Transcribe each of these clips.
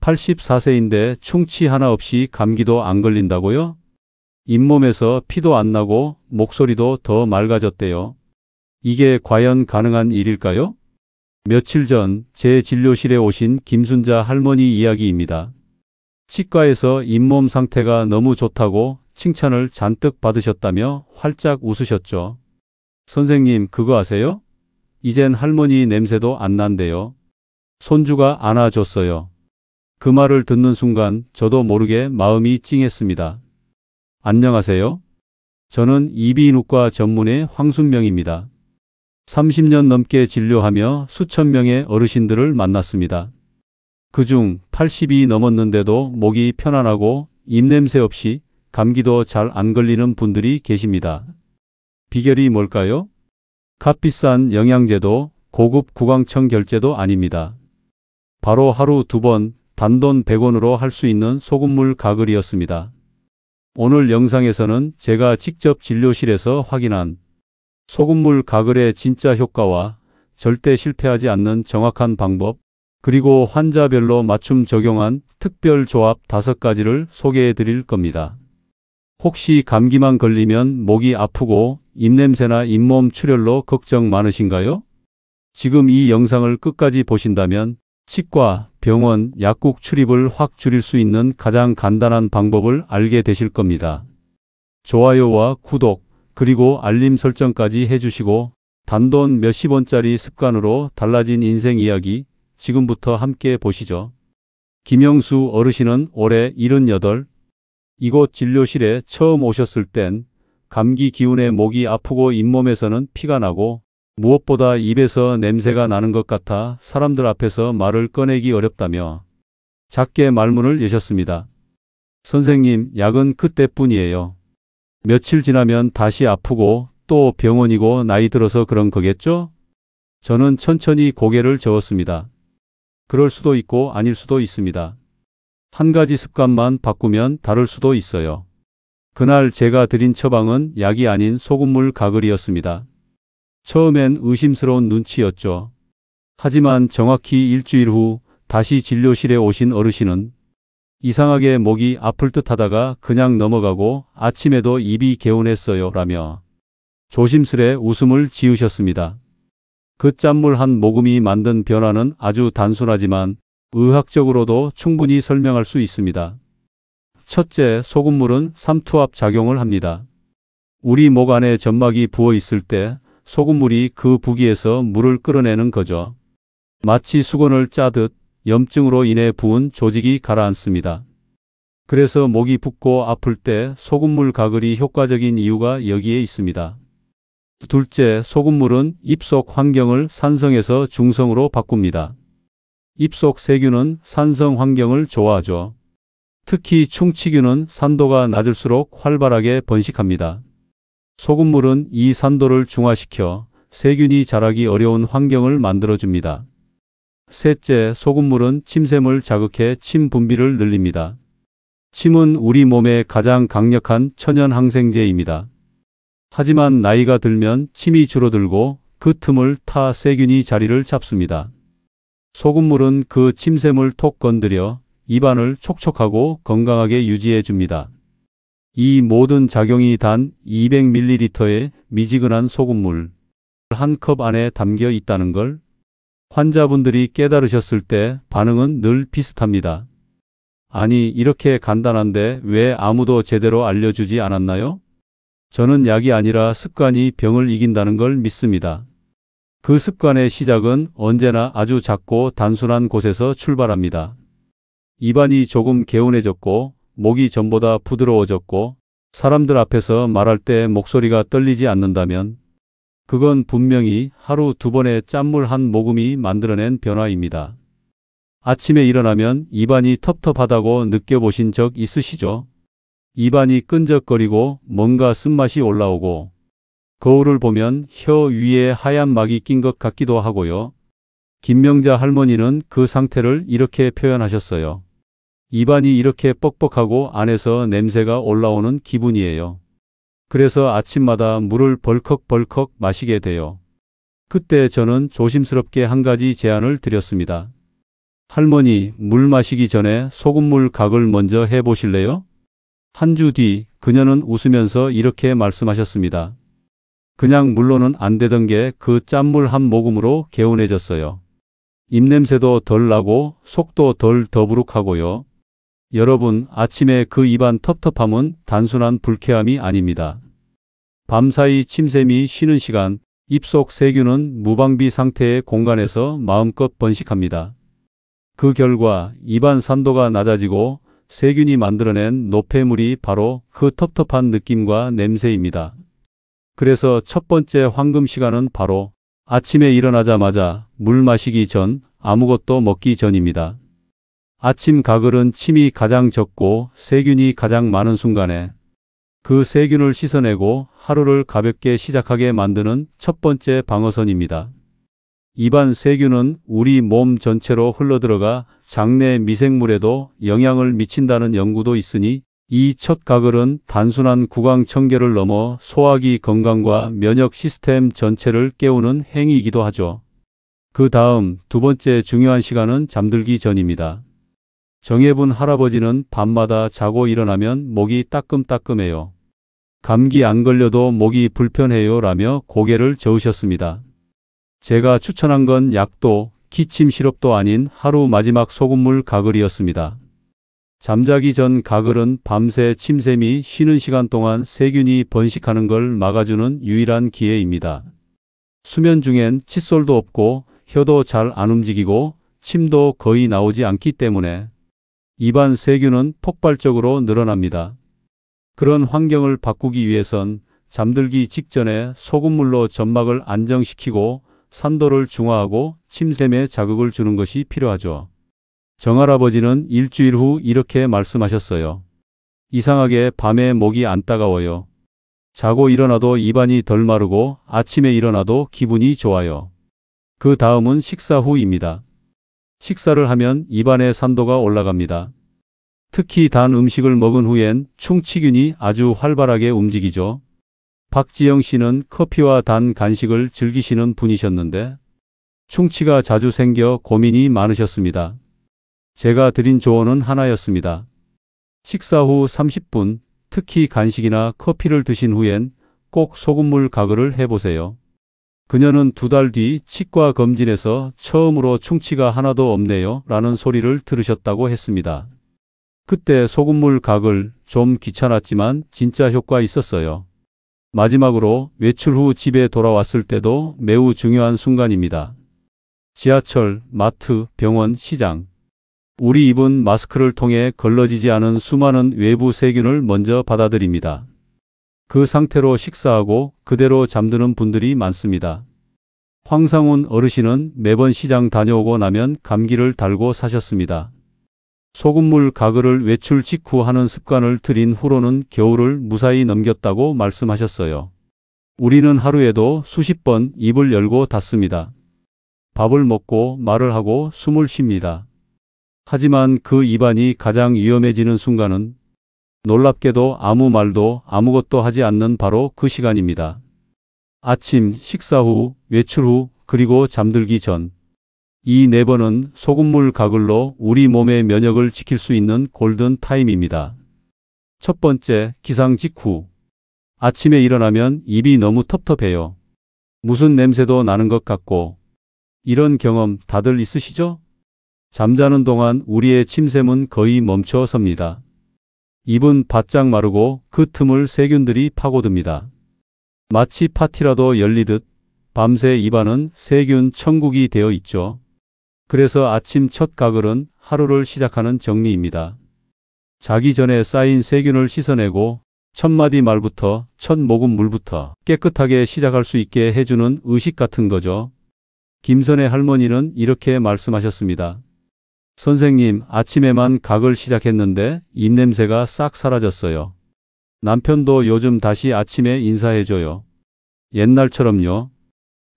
84세인데 충치 하나 없이 감기도 안 걸린다고요? 잇몸에서 피도 안 나고 목소리도 더 맑아졌대요. 이게 과연 가능한 일일까요? 며칠 전 제 진료실에 오신 김순자 할머니 이야기입니다. 치과에서 잇몸 상태가 너무 좋다고 칭찬을 잔뜩 받으셨다며 활짝 웃으셨죠. 선생님, 그거 아세요? 이젠 할머니 냄새도 안 난대요. 손주가 안아줬어요. 그 말을 듣는 순간 저도 모르게 마음이 찡했습니다. 안녕하세요. 저는 이비인후과 전문의 황순명입니다. 30년 넘게 진료하며 수천 명의 어르신들을 만났습니다. 그중 80이 넘었는데도 목이 편안하고 입냄새 없이 감기도 잘 안 걸리는 분들이 계십니다. 비결이 뭘까요? 값비싼 영양제도 고급 구강청 결제도 아닙니다. 바로 하루 2번 단돈 100원으로 할 수 있는 소금물 가글이었습니다. 오늘 영상에서는 제가 직접 진료실에서 확인한 소금물 가글의 진짜 효과와 절대 실패하지 않는 정확한 방법, 그리고 환자별로 맞춤 적용한 특별 조합 5가지를 소개해 드릴 겁니다. 혹시 감기만 걸리면 목이 아프고 입냄새나 잇몸 출혈로 걱정 많으신가요? 지금 이 영상을 끝까지 보신다면 치과, 병원, 약국 출입을 확 줄일 수 있는 가장 간단한 방법을 알게 되실 겁니다. 좋아요와 구독, 그리고 알림 설정까지 해주시고 단돈 몇십 원짜리 습관으로 달라진 인생 이야기 지금부터 함께 보시죠. 김영수 어르신은 올해 78. 이곳 진료실에 처음 오셨을 땐 감기 기운에 목이 아프고 잇몸에서는 피가 나고 무엇보다 입에서 냄새가 나는 것 같아 사람들 앞에서 말을 꺼내기 어렵다며 작게 말문을 여셨습니다. 선생님, 약은 그때뿐이에요. 며칠 지나면 다시 아프고 또 병원이고 나이 들어서 그런 거겠죠? 저는 천천히 고개를 저었습니다. 그럴 수도 있고 아닐 수도 있습니다. 한 가지 습관만 바꾸면 다를 수도 있어요. 그날 제가 드린 처방은 약이 아닌 소금물 가글이었습니다. 처음엔 의심스러운 눈치였죠. 하지만 정확히 일주일 후 다시 진료실에 오신 어르신은 이상하게 목이 아플 듯 하다가 그냥 넘어가고 아침에도 입이 개운했어요 라며 조심스레 웃음을 지으셨습니다. 그 짠물 한 모금이 만든 변화는 아주 단순하지만 의학적으로도 충분히 설명할 수 있습니다. 첫째, 소금물은 삼투압 작용을 합니다. 우리 목 안에 점막이 부어 있을 때 소금물이 그 부기에서 물을 끌어내는 거죠. 마치 수건을 짜듯 염증으로 인해 부은 조직이 가라앉습니다. 그래서 목이 붓고 아플 때 소금물 가글이 효과적인 이유가 여기에 있습니다. 둘째, 소금물은 입속 환경을 산성에서 중성으로 바꿉니다. 입속 세균은 산성 환경을 좋아하죠. 특히 충치균은 산도가 낮을수록 활발하게 번식합니다. 소금물은 이 산도를 중화시켜 세균이 자라기 어려운 환경을 만들어줍니다. 셋째, 소금물은 침샘을 자극해 침 분비를 늘립니다. 침은 우리 몸의 가장 강력한 천연 항생제입니다. 하지만 나이가 들면 침이 줄어들고 그 틈을 타 세균이 자리를 잡습니다. 소금물은 그 침샘을 톡 건드려 입안을 촉촉하고 건강하게 유지해 줍니다. 이 모든 작용이 단 200ml의 미지근한 소금물 한 컵 안에 담겨 있다는 걸 환자분들이 깨달으셨을 때 반응은 늘 비슷합니다. 아니, 이렇게 간단한데 왜 아무도 제대로 알려주지 않았나요? 저는 약이 아니라 습관이 병을 이긴다는 걸 믿습니다. 그 습관의 시작은 언제나 아주 작고 단순한 곳에서 출발합니다. 입안이 조금 개운해졌고 목이 전보다 부드러워졌고 사람들 앞에서 말할 때 목소리가 떨리지 않는다면 그건 분명히 하루 2번의 짠물 한 모금이 만들어낸 변화입니다. 아침에 일어나면 입안이 텁텁하다고 느껴보신 적 있으시죠? 입안이 끈적거리고 뭔가 쓴맛이 올라오고 거울을 보면 혀 위에 하얀 막이 낀 것 같기도 하고요. 김명자 할머니는 그 상태를 이렇게 표현하셨어요. 입안이 이렇게 뻑뻑하고 안에서 냄새가 올라오는 기분이에요. 그래서 아침마다 물을 벌컥벌컥 마시게 돼요. 그때 저는 조심스럽게 한 가지 제안을 드렸습니다. 할머니, 물 마시기 전에 소금물 각을 먼저 해보실래요? 한 주 뒤 그녀는 웃으면서 이렇게 말씀하셨습니다. 그냥 물로는 안 되던 게 그 짠물 한 모금으로 개운해졌어요. 입냄새도 덜 나고 속도 덜 더부룩하고요. 여러분, 아침에 그 입안 텁텁함은 단순한 불쾌함이 아닙니다. 밤사이 침샘이 쉬는 시간, 입속 세균은 무방비 상태의 공간에서 마음껏 번식합니다. 그 결과 입안 산도가 낮아지고 세균이 만들어낸 노폐물이 바로 그 텁텁한 느낌과 냄새입니다. 그래서 첫 번째 황금 시간은 바로 아침에 일어나자마자 물 마시기 전, 아무것도 먹기 전입니다. 아침 가글은 침이 가장 적고 세균이 가장 많은 순간에 그 세균을 씻어내고 하루를 가볍게 시작하게 만드는 첫 번째 방어선입니다. 입안 세균은 우리 몸 전체로 흘러들어가 장내 미생물에도 영향을 미친다는 연구도 있으니 이 첫 가글은 단순한 구강 청결을 넘어 소화기 건강과 면역 시스템 전체를 깨우는 행위이기도 하죠. 그 다음 두 번째 중요한 시간은 잠들기 전입니다. 정예분 할아버지는 밤마다 자고 일어나면 목이 따끔따끔해요. 감기 안 걸려도 목이 불편해요 라며 고개를 저으셨습니다. 제가 추천한 건 약도 기침 시럽도 아닌 하루 마지막 소금물 가글이었습니다. 잠자기 전 가글은 밤새 침샘이 쉬는 시간 동안 세균이 번식하는 걸 막아주는 유일한 기회입니다. 수면 중엔 칫솔도 없고 혀도 잘 안 움직이고 침도 거의 나오지 않기 때문에 입안 세균은 폭발적으로 늘어납니다. 그런 환경을 바꾸기 위해선 잠들기 직전에 소금물로 점막을 안정시키고 산도를 중화하고 침샘에 자극을 주는 것이 필요하죠. 정할아버지는 일주일 후 이렇게 말씀하셨어요. 이상하게 밤에 목이 안 따가워요. 자고 일어나도 입안이 덜 마르고 아침에 일어나도 기분이 좋아요. 그 다음은 식사 후입니다. 식사를 하면 입안의 산도가 올라갑니다. 특히 단 음식을 먹은 후엔 충치균이 아주 활발하게 움직이죠. 박지영 씨는 커피와 단 간식을 즐기시는 분이셨는데 충치가 자주 생겨 고민이 많으셨습니다. 제가 드린 조언은 하나였습니다. 식사 후 30분, 특히 간식이나 커피를 드신 후엔 꼭 소금물 가글을 해보세요. 그녀는 2달 뒤 치과 검진에서 처음으로 충치가 하나도 없네요 라는 소리를 들으셨다고 했습니다. 그때 소금물 가글 좀 귀찮았지만 진짜 효과 있었어요. 마지막으로 외출 후 집에 돌아왔을 때도 매우 중요한 순간입니다. 지하철, 마트, 병원, 시장. 우리 입은 마스크를 통해 걸러지지 않은 수많은 외부 세균을 먼저 받아들입니다. 그 상태로 식사하고 그대로 잠드는 분들이 많습니다. 황상훈 어르신은 매번 시장 다녀오고 나면 감기를 달고 사셨습니다. 소금물 가글을 외출 직후 하는 습관을 들인 후로는 겨울을 무사히 넘겼다고 말씀하셨어요. 우리는 하루에도 수십 번 입을 열고 닫습니다. 밥을 먹고 말을 하고 숨을 쉽니다. 하지만 그 입안이 가장 위험해지는 순간은 놀랍게도 아무 말도 아무것도 하지 않는 바로 그 시간입니다. 아침, 식사 후, 외출 후, 그리고 잠들기 전. 이 4번은 소금물 가글로 우리 몸의 면역을 지킬 수 있는 골든 타임입니다. 첫 번째, 기상 직후. 아침에 일어나면 입이 너무 텁텁해요. 무슨 냄새도 나는 것 같고. 이런 경험 다들 있으시죠? 잠자는 동안 우리의 침샘은 거의 멈춰 섭니다. 입은 바짝 마르고 그 틈을 세균들이 파고듭니다. 마치 파티라도 열리듯 밤새 입안은 세균 천국이 되어 있죠. 그래서 아침 첫 가글은 하루를 시작하는 정리입니다. 자기 전에 쌓인 세균을 씻어내고 첫 마디 말부터 첫 모금 물부터 깨끗하게 시작할 수 있게 해주는 의식 같은 거죠. 김선의 할머니는 이렇게 말씀하셨습니다. 선생님, 아침에만 가글 시작했는데 입냄새가 싹 사라졌어요. 남편도 요즘 다시 아침에 인사해줘요. 옛날처럼요.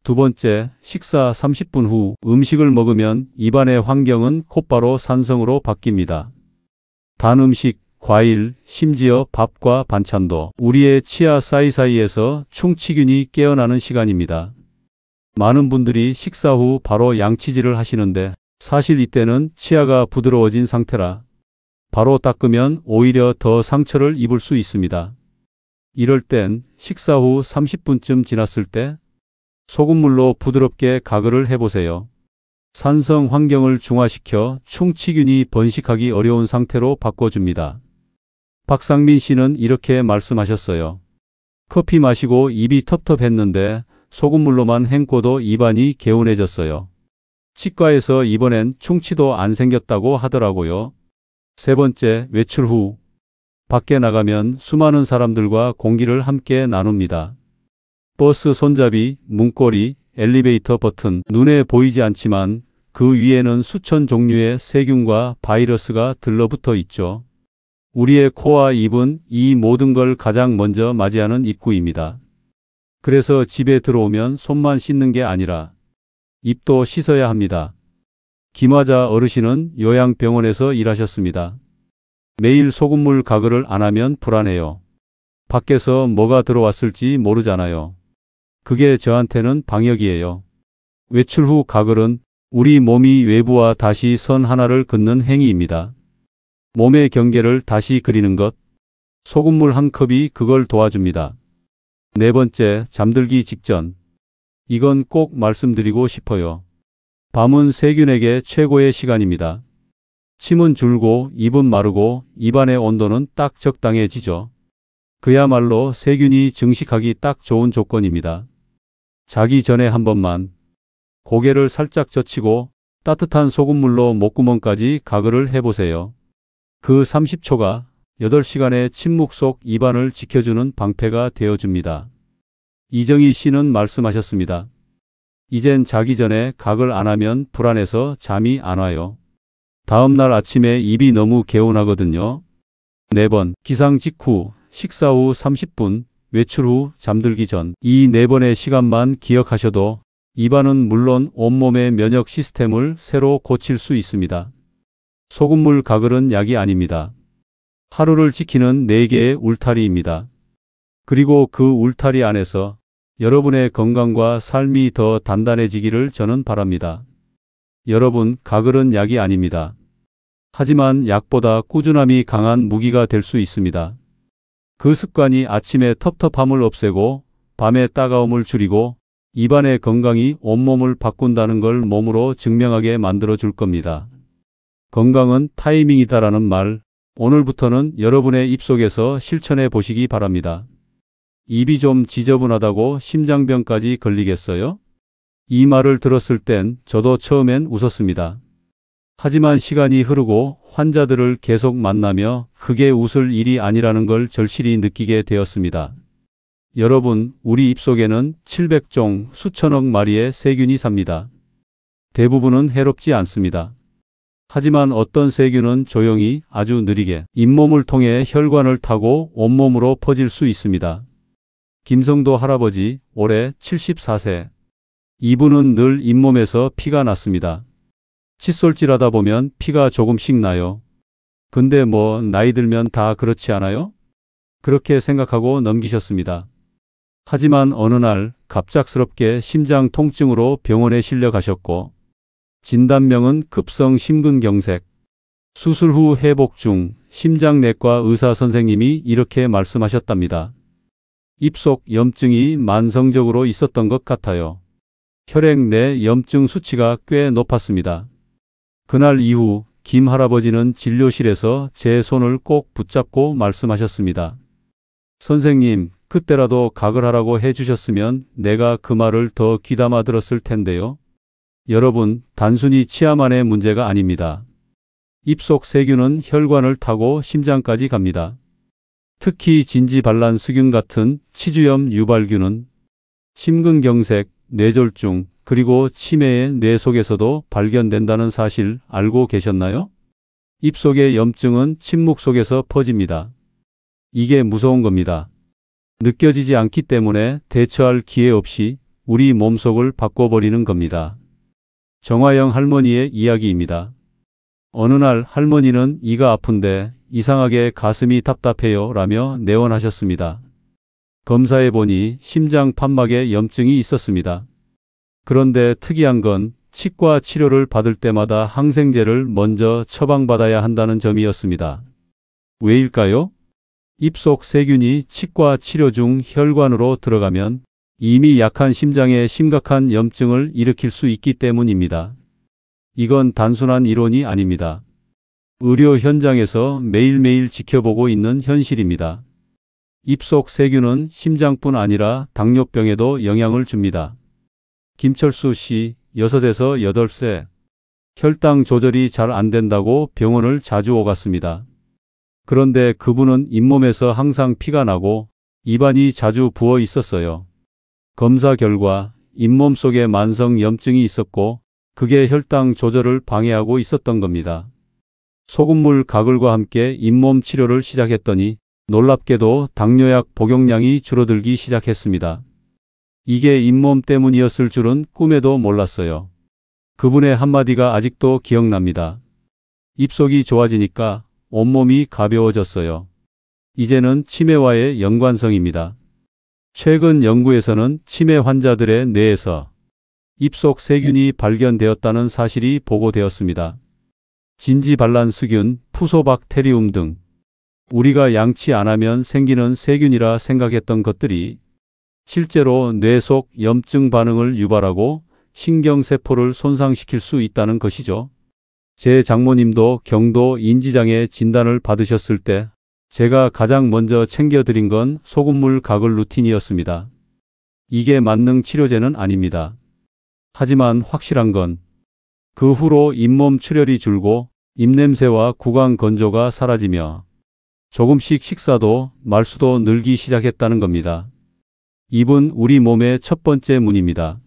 두 번째, 식사 30분 후 음식을 먹으면 입안의 환경은 곧바로 산성으로 바뀝니다. 단 음식, 과일, 심지어 밥과 반찬도 우리의 치아 사이사이에서 충치균이 깨어나는 시간입니다. 많은 분들이 식사 후 바로 양치질을 하시는데 사실 이때는 치아가 부드러워진 상태라 바로 닦으면 오히려 더 상처를 입을 수 있습니다. 이럴 땐 식사 후 30분쯤 지났을 때 소금물로 부드럽게 가글을 해보세요. 산성 환경을 중화시켜 충치균이 번식하기 어려운 상태로 바꿔줍니다. 박상민 씨는 이렇게 말씀하셨어요. 커피 마시고 입이 텁텁했는데 소금물로만 헹궈도 입안이 개운해졌어요. 치과에서 이번엔 충치도 안 생겼다고 하더라고요. 세 번째, 외출 후. 밖에 나가면 수많은 사람들과 공기를 함께 나눕니다. 버스 손잡이, 문고리, 엘리베이터 버튼, 눈에 보이지 않지만 그 위에는 수천 종류의 세균과 바이러스가 들러붙어 있죠. 우리의 코와 입은 이 모든 걸 가장 먼저 맞이하는 입구입니다. 그래서 집에 들어오면 손만 씻는 게 아니라 입도 씻어야 합니다. 김화자 어르신은 요양병원에서 일하셨습니다. 매일 소금물 가글을 안 하면 불안해요. 밖에서 뭐가 들어왔을지 모르잖아요. 그게 저한테는 방역이에요. 외출 후 가글은 우리 몸이 외부와 다시 선 하나를 긋는 행위입니다. 몸의 경계를 다시 그리는 것. 소금물 한 컵이 그걸 도와줍니다. 네 번째, 잠들기 직전. 이건 꼭 말씀드리고 싶어요. 밤은 세균에게 최고의 시간입니다. 침은 줄고 입은 마르고 입안의 온도는 딱 적당해지죠. 그야말로 세균이 증식하기 딱 좋은 조건입니다. 자기 전에 한 번만 고개를 살짝 젖히고 따뜻한 소금물로 목구멍까지 가글을 해보세요. 그 30초가 8시간의 침묵 속 입안을 지켜주는 방패가 되어줍니다. 이정희 씨는 말씀하셨습니다. 이젠 자기 전에 가글 안 하면 불안해서 잠이 안 와요. 다음 날 아침에 입이 너무 개운하거든요. 4번, 기상 직후, 식사 후 30분, 외출 후 잠들기 전. 이 4번의 시간만 기억하셔도 입안은 물론 온몸의 면역 시스템을 새로 고칠 수 있습니다. 소금물 가글은 약이 아닙니다. 하루를 지키는 4개의 울타리입니다. 그리고 그 울타리 안에서 여러분의 건강과 삶이 더 단단해지기를 저는 바랍니다. 여러분, 가글은 약이 아닙니다. 하지만 약보다 꾸준함이 강한 무기가 될 수 있습니다. 그 습관이 아침에 텁텁함을 없애고 밤의 따가움을 줄이고 입안의 건강이 온몸을 바꾼다는 걸 몸으로 증명하게 만들어 줄 겁니다. 건강은 타이밍이다라는 말, 오늘부터는 여러분의 입속에서 실천해 보시기 바랍니다. 입이 좀 지저분하다고 심장병까지 걸리겠어요? 이 말을 들었을 땐 저도 처음엔 웃었습니다. 하지만 시간이 흐르고 환자들을 계속 만나며 그게 웃을 일이 아니라는 걸 절실히 느끼게 되었습니다. 여러분, 우리 입속에는 700종 수천억 마리의 세균이 삽니다. 대부분은 해롭지 않습니다. 하지만 어떤 세균은 조용히 아주 느리게 잇몸을 통해 혈관을 타고 온몸으로 퍼질 수 있습니다. 김성도 할아버지, 올해 74세. 이분은 늘 잇몸에서 피가 났습니다. 칫솔질하다 보면 피가 조금씩 나요. 근데 뭐 나이 들면 다 그렇지 않아요? 그렇게 생각하고 넘기셨습니다. 하지만 어느 날 갑작스럽게 심장 통증으로 병원에 실려 가셨고 진단명은 급성 심근경색. 수술 후 회복 중 심장내과 의사 선생님이 이렇게 말씀하셨답니다. 입속 염증이 만성적으로 있었던 것 같아요. 혈액 내 염증 수치가 꽤 높았습니다. 그날 이후 김 할아버지는 진료실에서 제 손을 꼭 붙잡고 말씀하셨습니다. 선생님, 그때라도 가글 하라고 해주셨으면 내가 그 말을 더 귀담아 들었을 텐데요. 여러분, 단순히 치아만의 문제가 아닙니다. 입속 세균은 혈관을 타고 심장까지 갑니다. 특히 진지발란스균 같은 치주염 유발균은 심근경색, 뇌졸중, 그리고 치매의 뇌 속에서도 발견된다는 사실 알고 계셨나요? 입속의 염증은 침묵 속에서 퍼집니다. 이게 무서운 겁니다. 느껴지지 않기 때문에 대처할 기회 없이 우리 몸속을 바꿔버리는 겁니다. 정화영 할머니의 이야기입니다. 어느 날 할머니는 이가 아픈데 이상하게 가슴이 답답해요 라며 내원하셨습니다. 검사해 보니 심장 판막에 염증이 있었습니다. 그런데 특이한 건 치과 치료를 받을 때마다 항생제를 먼저 처방받아야 한다는 점이었습니다. 왜일까요? 입속 세균이 치과 치료 중 혈관으로 들어가면 이미 약한 심장에 심각한 염증을 일으킬 수 있기 때문입니다. 이건 단순한 이론이 아닙니다. 의료 현장에서 매일매일 지켜보고 있는 현실입니다. 입속 세균은 심장뿐 아니라 당뇨병에도 영향을 줍니다. 김철수 씨, 6에서 8세. 혈당 조절이 잘 안 된다고 병원을 자주 오갔습니다. 그런데 그분은 잇몸에서 항상 피가 나고 입안이 자주 부어 있었어요. 검사 결과 잇몸 속에 만성 염증이 있었고 그게 혈당 조절을 방해하고 있었던 겁니다. 소금물 가글과 함께 잇몸 치료를 시작했더니 놀랍게도 당뇨약 복용량이 줄어들기 시작했습니다. 이게 잇몸 때문이었을 줄은 꿈에도 몰랐어요. 그분의 한마디가 아직도 기억납니다. 입속이 좋아지니까 온몸이 가벼워졌어요. 이제는 치매와의 연관성입니다. 최근 연구에서는 치매 환자들의 뇌에서 입속 세균이 발견되었다는 사실이 보고되었습니다. 진지발란스균, 푸소박테리움 등 우리가 양치 안 하면 생기는 세균이라 생각했던 것들이 실제로 뇌 속 염증 반응을 유발하고 신경세포를 손상시킬 수 있다는 것이죠. 제 장모님도 경도 인지장애 진단을 받으셨을 때 제가 가장 먼저 챙겨드린 건 소금물 가글 루틴이었습니다. 이게 만능 치료제는 아닙니다. 하지만 확실한 건 그 후로 잇몸 출혈이 줄고 입냄새와 구강 건조가 사라지며 조금씩 식사도 말수도 늘기 시작했다는 겁니다. 입은 우리 몸의 첫 번째 문입니다.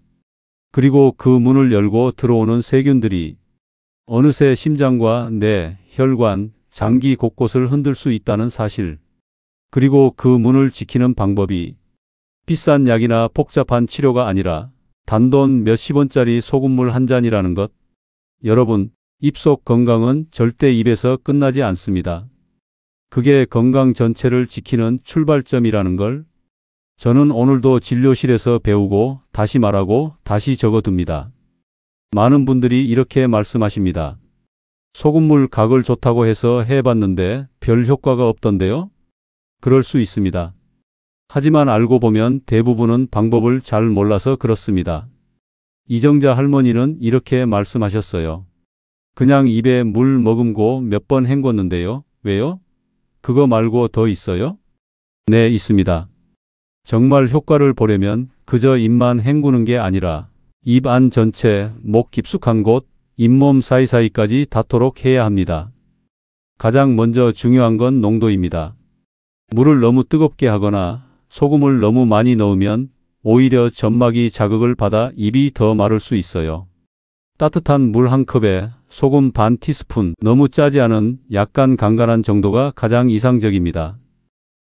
그리고 그 문을 열고 들어오는 세균들이 어느새 심장과 뇌, 혈관, 장기 곳곳을 흔들 수 있다는 사실. 그리고 그 문을 지키는 방법이 비싼 약이나 복잡한 치료가 아니라 단돈 몇십 원짜리 소금물 한 잔이라는 것. 여러분, 입속 건강은 절대 입에서 끝나지 않습니다. 그게 건강 전체를 지키는 출발점이라는 걸 저는 오늘도 진료실에서 배우고 다시 말하고 다시 적어둡니다. 많은 분들이 이렇게 말씀하십니다. 소금물 가글 좋다고 해서 해봤는데 별 효과가 없던데요? 그럴 수 있습니다. 하지만 알고 보면 대부분은 방법을 잘 몰라서 그렇습니다. 이정자 할머니는 이렇게 말씀하셨어요. 그냥 입에 물 머금고 몇 번 헹궜는데요. 왜요? 그거 말고 더 있어요? 네, 있습니다. 정말 효과를 보려면 그저 입만 헹구는 게 아니라 입 안 전체, 목 깊숙한 곳, 잇몸 사이사이까지 닿도록 해야 합니다. 가장 먼저 중요한 건 농도입니다. 물을 너무 뜨겁게 하거나 소금을 너무 많이 넣으면 오히려 점막이 자극을 받아 입이 더 마를 수 있어요. 따뜻한 물 한 컵에 소금 반 티스푼, 너무 짜지 않은 약간 간간한 정도가 가장 이상적입니다.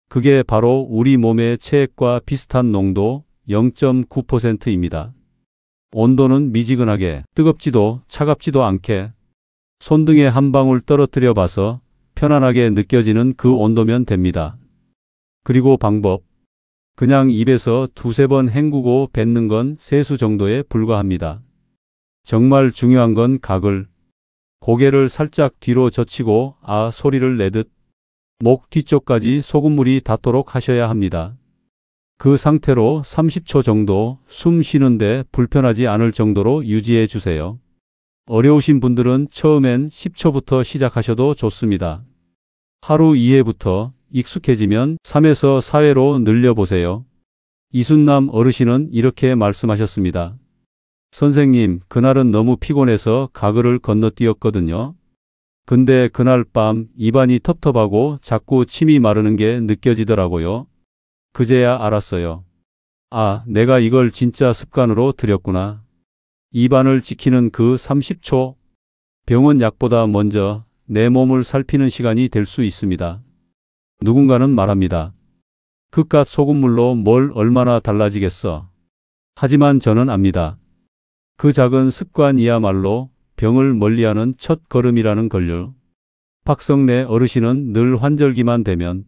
그게 바로 우리 몸의 체액과 비슷한 농도 0.9%입니다. 온도는 미지근하게, 뜨겁지도 차갑지도 않게 손등에 한 방울 떨어뜨려 봐서 편안하게 느껴지는 그 온도면 됩니다. 그리고 방법. 그냥 입에서 두세 번 헹구고 뱉는 건 세수 정도에 불과합니다. 정말 중요한 건 가글. 고개를 살짝 뒤로 젖히고 아 소리를 내듯 목 뒤쪽까지 소금물이 닿도록 하셔야 합니다. 그 상태로 30초 정도 숨 쉬는데 불편하지 않을 정도로 유지해 주세요. 어려우신 분들은 처음엔 10초부터 시작하셔도 좋습니다. 하루 2회부터 익숙해지면 3에서 4회로 늘려보세요. 이순남 어르신은 이렇게 말씀하셨습니다. 선생님, 그날은 너무 피곤해서 가글을 건너뛰었거든요. 근데 그날 밤 입안이 텁텁하고 자꾸 침이 마르는 게 느껴지더라고요. 그제야 알았어요. 아, 내가 이걸 진짜 습관으로 들였구나. 입안을 지키는 그 30초. 병원 약보다 먼저 내 몸을 살피는 시간이 될 수 있습니다. 누군가는 말합니다. 그깟 소금물로 뭘 얼마나 달라지겠어. 하지만 저는 압니다. 그 작은 습관이야말로 병을 멀리하는 첫 걸음이라는 걸요. 박성래 어르신은 늘 환절기만 되면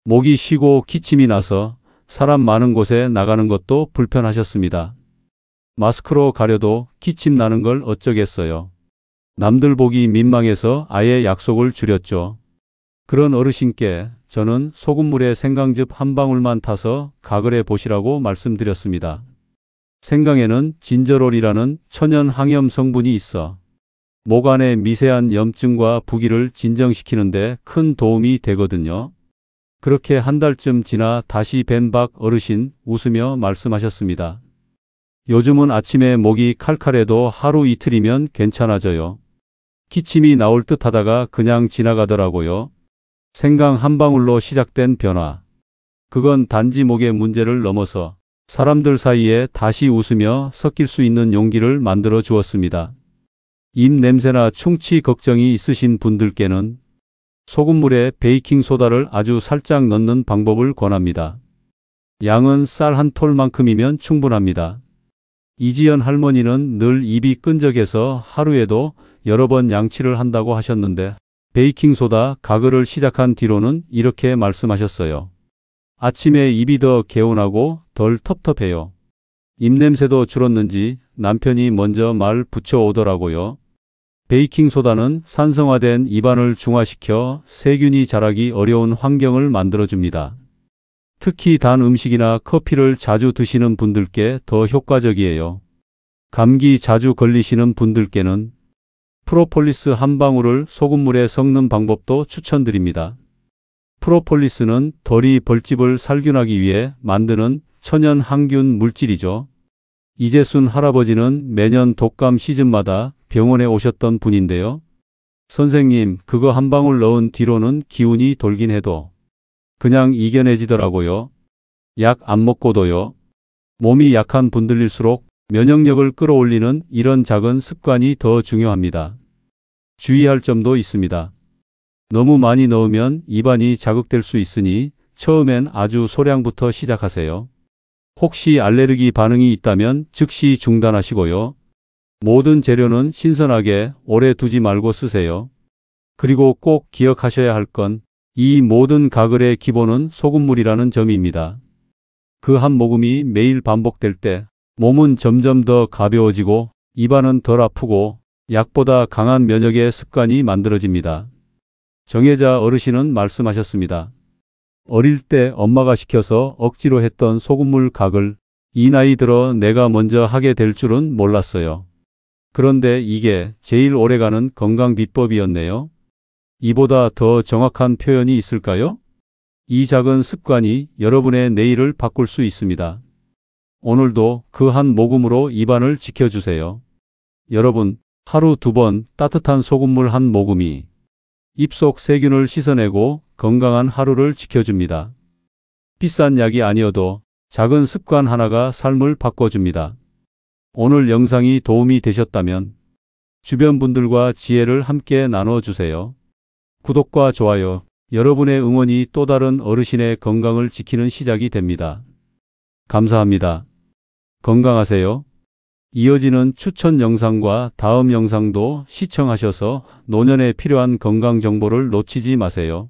목이 쉬고 기침이 나서 사람 많은 곳에 나가는 것도 불편하셨습니다. 마스크로 가려도 기침 나는 걸 어쩌겠어요. 남들 보기 민망해서 아예 약속을 줄였죠. 그런 어르신께 저는 소금물에 생강즙 한 방울만 타서 가글해 보시라고 말씀드렸습니다. 생강에는 진저롤이라는 천연 항염 성분이 있어 목 안의 미세한 염증과 부기를 진정시키는데 큰 도움이 되거든요. 그렇게 한 달쯤 지나 다시 뵌 박 어르신 웃으며 말씀하셨습니다. 요즘은 아침에 목이 칼칼해도 하루 이틀이면 괜찮아져요. 기침이 나올 듯 하다가 그냥 지나가더라고요. 생강 한 방울로 시작된 변화. 그건 단지 목의 문제를 넘어서 사람들 사이에 다시 웃으며 섞일 수 있는 용기를 만들어 주었습니다. 입 냄새나 충치 걱정이 있으신 분들께는 소금물에 베이킹소다를 아주 살짝 넣는 방법을 권합니다. 양은 쌀 한 톨만큼이면 충분합니다. 이지연 할머니는 늘 입이 끈적해서 하루에도 여러 번 양치를 한다고 하셨는데 베이킹소다 가글을 시작한 뒤로는 이렇게 말씀하셨어요. 아침에 입이 더 개운하고 덜 텁텁해요. 입냄새도 줄었는지 남편이 먼저 말 붙여오더라고요. 베이킹소다는 산성화된 입안을 중화시켜 세균이 자라기 어려운 환경을 만들어줍니다. 특히 단 음식이나 커피를 자주 드시는 분들께 더 효과적이에요. 감기 자주 걸리시는 분들께는 프로폴리스 한 방울을 소금물에 섞는 방법도 추천드립니다. 프로폴리스는 덜이 벌집을 살균하기 위해 만드는 천연 항균 물질이죠. 이재순 할아버지는 매년 독감 시즌마다 병원에 오셨던 분인데요. 선생님, 그거 한 방울 넣은 뒤로는 기운이 돌긴 해도 그냥 이겨내지더라고요. 약 안 먹고도요. 몸이 약한 분들일수록 면역력을 끌어올리는 이런 작은 습관이 더 중요합니다. 주의할 점도 있습니다. 너무 많이 넣으면 입안이 자극될 수 있으니 처음엔 아주 소량부터 시작하세요. 혹시 알레르기 반응이 있다면 즉시 중단하시고요. 모든 재료는 신선하게 오래 두지 말고 쓰세요. 그리고 꼭 기억하셔야 할 건 이 모든 가글의 기본은 소금물이라는 점입니다. 그 한 모금이 매일 반복될 때 몸은 점점 더 가벼워지고 입안은 덜 아프고 약보다 강한 면역의 습관이 만들어집니다. 정혜자 어르신은 말씀하셨습니다. 어릴 때 엄마가 시켜서 억지로 했던 소금물 가글, 이 나이 들어 내가 먼저 하게 될 줄은 몰랐어요. 그런데 이게 제일 오래가는 건강 비법이었네요. 이보다 더 정확한 표현이 있을까요? 이 작은 습관이 여러분의 내일을 바꿀 수 있습니다. 오늘도 그 한 모금으로 입안을 지켜주세요. 여러분, 하루 2번 따뜻한 소금물 한 모금이 입속 세균을 씻어내고 건강한 하루를 지켜줍니다. 비싼 약이 아니어도 작은 습관 하나가 삶을 바꿔줍니다. 오늘 영상이 도움이 되셨다면 주변 분들과 지혜를 함께 나눠주세요. 구독과 좋아요, 여러분의 응원이 또 다른 어르신의 건강을 지키는 시작이 됩니다. 감사합니다. 건강하세요. 이어지는 추천 영상과 다음 영상도 시청하셔서 노년에 필요한 건강 정보를 놓치지 마세요.